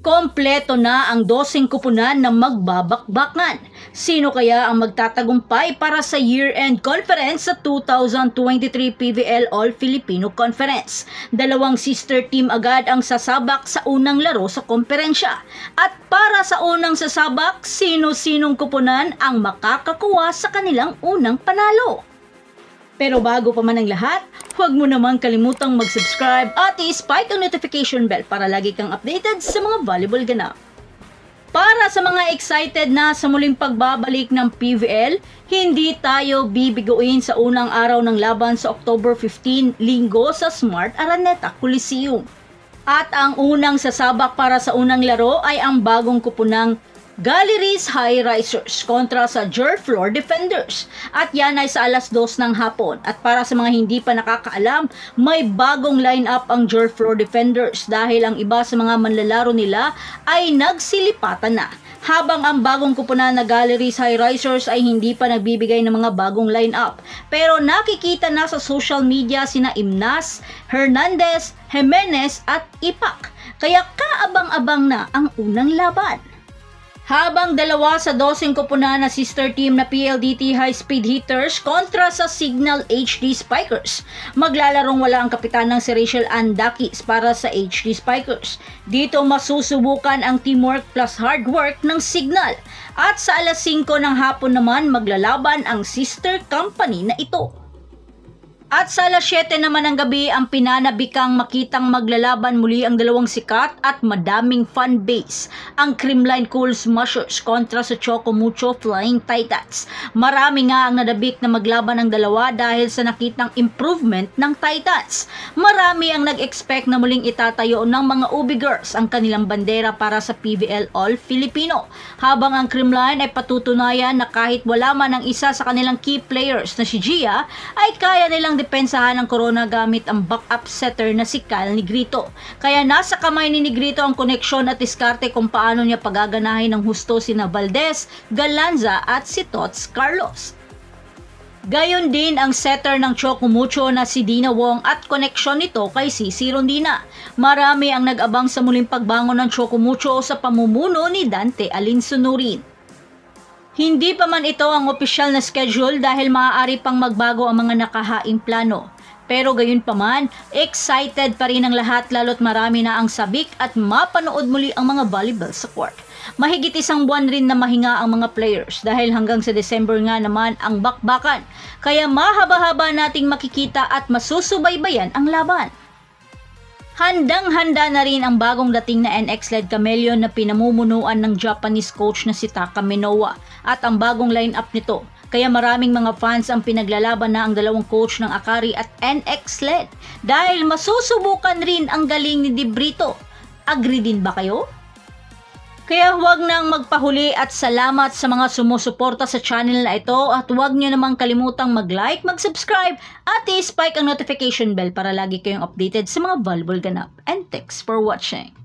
Kompleto na ang 12 kupunan na magbabakbakan. Sino kaya ang magtatagumpay para sa year-end conference sa 2023 PVL All-Filipino Conference? Dalawang sister team agad ang sasabak sa unang laro sa komperensya. At para sa unang sasabak, sino-sinong kupunan ang makakakuha sa kanilang unang panalo? Pero bago pa man ang lahat, huwag mo namang kalimutang mag-subscribe at i-spike ang notification bell para lagi kang updated sa mga volleyball ganap. Para sa mga excited na sa muling pagbabalik ng PVL, hindi tayo bibiguin sa unang araw ng laban sa October 15, Linggo sa Smart Araneta Coliseum. At ang unang sasabak para sa unang laro ay ang bagong kupunang Galleries High Risers kontra sa Jer Floor Defenders. At yan ay sa alas 2 ng hapon. At para sa mga hindi pa nakakaalam, may bagong lineup ang Jer Floor Defenders dahil ang iba sa mga manlalaro nila ay nagsilipatan na. Habang ang bagong kupunan na Galleries High Risers ay hindi pa nagbibigay ng mga bagong lineup. Pero nakikita na sa social media sina Imnas, Hernandez, Jimenez at Ipak. Kaya kaabang-abang na ang unang laban. Habang dalawa sa 12 kupunan na sister team na PLDT High Speed Hitters kontra sa Signal HD Spikers. Maglalarong wala ang kapitan ng si Rachel Andakis para sa HD Spikers. Dito masusubukan ang teamwork plus hard work ng Signal. At sa alas 5 ng hapon naman maglalaban ang sister company na ito. At sa alas 7 naman ng gabi ang pinanabikang makitang maglalaban muli ang dalawang sikat at madaming fan base, ang Creamline Cool Smashers kontra sa Choco Mucho Flying Titans. Marami nga ang nadabik na maglaban ang dalawa dahil sa nakitang improvement ng Titans. Marami ang nag-expect na muling itatayo ng mga Ubi Girls ang kanilang bandera para sa PVL All-Filipino. Habang ang Creamline ay patutunayan na kahit wala man ang isa sa kanilang key players na si Gia, ay kaya nilang depensahan ng Corona gamit ang backup setter na si Kyle Negrito. Kaya nasa kamay ni Negrito ang koneksyon at diskarte kung paano niya pagaganahin ng husto sina Valdez, Galanza at si Tots Carlos. Gayon din ang setter ng Choco Mucho na si Dina Wong at koneksyon nito kay Cici Rondina. Marami ang nag-abang sa muling pagbangon ng Choco Mucho sa pamumuno ni Dante Alinsunurin. Hindi pa man ito ang opisyal na schedule dahil maaari pang magbago ang mga nakahaing plano. Pero gayon pa man, excited pa rin ang lahat lalo't marami na ang sabik at mapanood muli ang mga volleyball sa court. Mahigit 1 buwan rin na mahinga ang mga players dahil hanggang sa December nga naman ang bakbakan. Kaya mahaba-haba nating makikita at masusubaybayan ang laban. Handang-handa na rin ang bagong dating na NX-led Chameleon na pinamumunuan ng Japanese coach na si Taka Minowa at ang bagong lineup nito. Kaya maraming mga fans ang pinaglalaban na ang dalawang coach ng Akari at NX-led dahil masusubukan rin ang galing ni Debrito. Agree din ba kayo? Kaya huwag nang magpahuli at salamat sa mga sumusuporta sa channel na ito at huwag nyo namang kalimutang mag-like, mag-subscribe at i-spike ang notification bell para lagi kayong updated sa mga volleyball ganap. And thanks for watching.